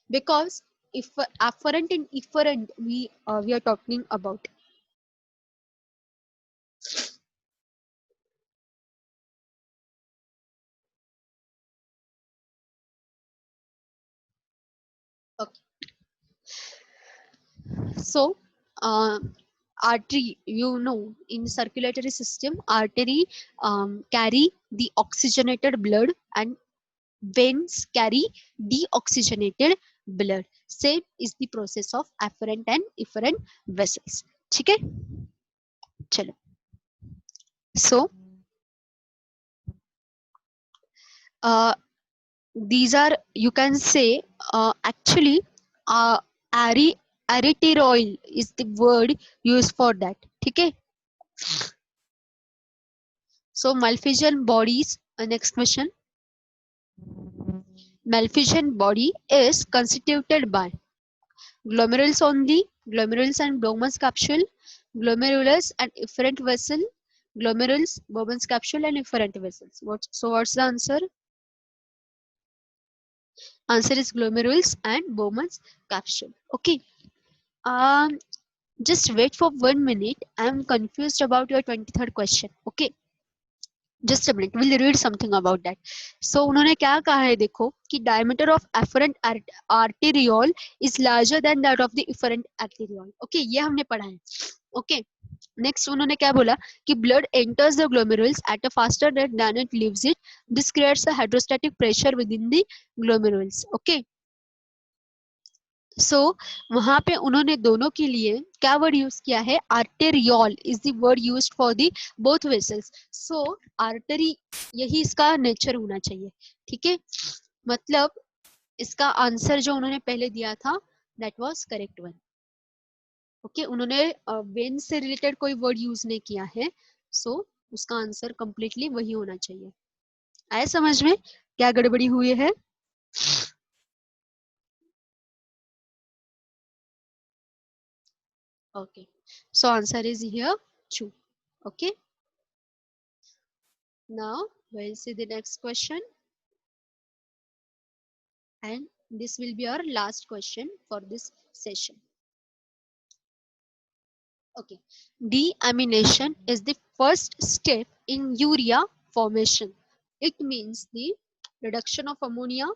Because if afferent and efferent we are talking about. Okay. So artery, you know, in circulatory system, artery carry the oxygenated blood and veins carry deoxygenated blood. Same is the process of afferent and efferent vessels. ठीक है? चलो. So these are, you can say, actually arteriole is the word used for that. ठीक है? So Malpighian bodies, next question. Malpighian body is constituted by glomerulus only, glomerulus and Bowman's capsule, glomerulus and efferent vessel, glomerulus, Bowman's capsule and efferent vessels. So what's the answer? Answer is glomerulus and Bowman's capsule. Okay. Um, just wait for 1 minute. I am confused about your 23rd question. Okay. Just a minute, we'll read something about that. So उन्होंने क्या कहा है देखो कि diameter of afferent arteriole is larger than that of the efferent arteriole. Okay, ये हमने पढ़ा है. Okay. Next उन्होंने क्या बोला कि blood enters the glomerulus at a faster rate than it leaves it. This creates a hydrostatic pressure within the glomerulus. Okay. सो वहां पे उन्होंने दोनों के लिए क्या वर्ड यूज किया है? Arteriole is the word used for the both vessels. So artery यही इसका नेचर होना चाहिए. ठीक है, मतलब इसका आंसर जो उन्होंने पहले दिया था that was correct one. Okay, उन्होंने वेन से रिलेटेड कोई वर्ड यूज नहीं किया है. सो उसका आंसर कंप्लीटली वही होना चाहिए. आया समझ में क्या गड़बड़ी हुई है? Okay, so answer is here 2. Okay, now we'll see the next question, and this will be our last question for this session. Okay, deamination is the first step in urea formation. It means the reduction of ammonia,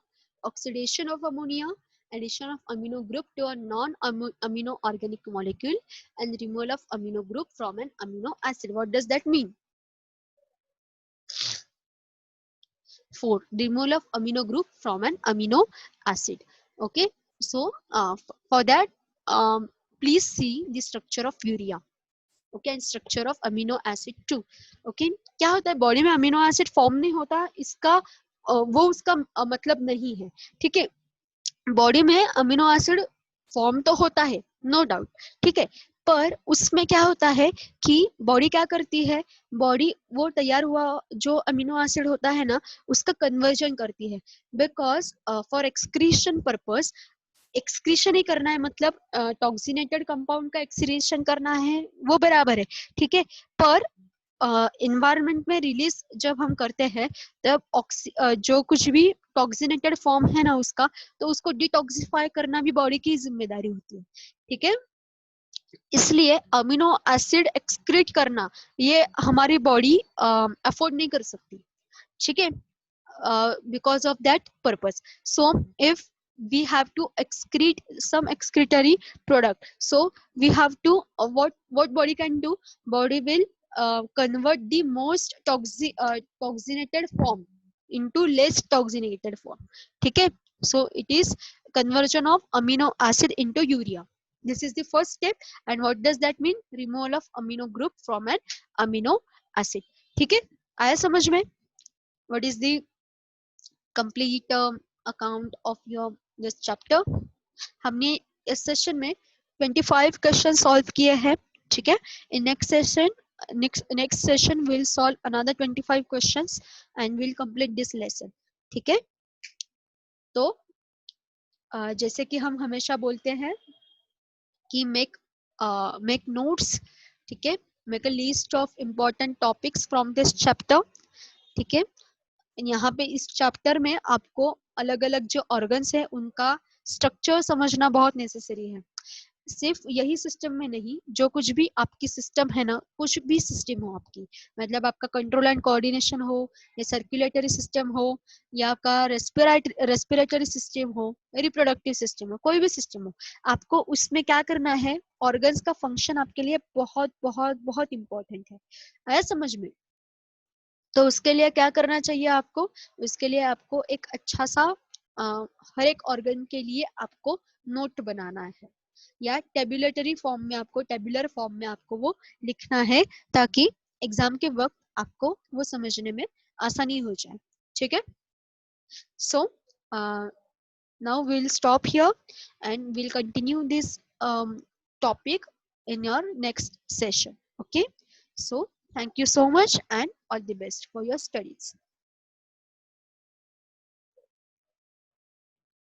oxidation of ammonia, addition of amino group to a non-amino organic molecule, and removal of amino group from an amino acid. What does that mean? 4. Removal of amino group from an amino acid. Okay, so for that, please see the structure of urea. Okay, and structure of amino acid too. Okay, क्या होता है body में amino acid form नहीं होता, इसका वो उसका मतलब नहीं है। ठीक है, बॉडी में अमीनो एसिड फॉर्म तो होता है, नो डाउट। ठीक है, पर उसमें क्या होता है कि बॉडी क्या करती है, बॉडी वो तैयार हुआ जो अमीनो एसिड होता है ना, उसका कन्वर्जन करती है। Because for excretion purpose, excretion ही करना है, मतलब टॉक्सिनेटेड कंपाउंड का एक्सक्रीशन करना है, वो बराबर है। ठीक है, पर इन्वायरमेंट में रिलीज जब हम करते हैं तब जो कुछ भी टॉक्सिनेटेड फॉर्म है ना उसका, तो उसको डिटॉक्सिफाई करना भी बॉडी की जिम्मेदारी होती है। ठीक है, इसलिए अमीनो एसिड एक्सक्रीट करना ये हमारी बॉडी अफोर्ड नहीं कर सकती। ठीक है, because of that purpose. So if we have to excrete some excretory product, so we have to what body can do, body will convert the most toxinated form into less toxinated form. ठीक है, so it is conversion of amino acid into urea. This is the first step. And what does that mean? Removal of amino group from an amino acid. ठीक है, आया समझ में? What is the complete account of your this chapter? हमने इस session में 25 question solve किए हैं। ठीक है, in next session will solve another 25 questions and will complete this lesson. ठीक है, तो जैसे कि हम हमेशा बोलते हैं कि मेक नोट्स। ठीक है, make a list of important topics from this chapter. ठीक है, यहाँ पे इस चैप्टर में आपको अलग अलग जो ऑर्गन्स है उनका स्ट्रक्चर समझना बहुत नेसेसरी है। सिर्फ यही सिस्टम में नहीं, जो कुछ भी आपकी सिस्टम है ना, कुछ भी सिस्टम हो आपकी, मतलब आपका कंट्रोल एंड कोऑर्डिनेशन हो, या सर्कुलेटरी सिस्टम हो, या आपका रेस्पिरेटरी सिस्टम हो, रिप्रोडक्टिव सिस्टम हो, कोई भी सिस्टम हो, आपको उसमें क्या करना है, ऑर्गन्स का फंक्शन आपके लिए बहुत बहुत बहुत इंपॉर्टेंट है। आया समझ में? तो उसके लिए क्या करना चाहिए आपको, उसके लिए आपको एक अच्छा सा हर एक ऑर्गन के लिए आपको नोट बनाना है, या टेबुलेटरी फॉर्म में आपको, टेबुलर फॉर्म में आपको वो लिखना है, ताकि एग्जाम के वक्त आपको वो समझने में आसानी हो जाए। ठीक है, सो now we'll stop here and we'll continue this topic in your next session. Okay, so thank you so much and all the best for your studies.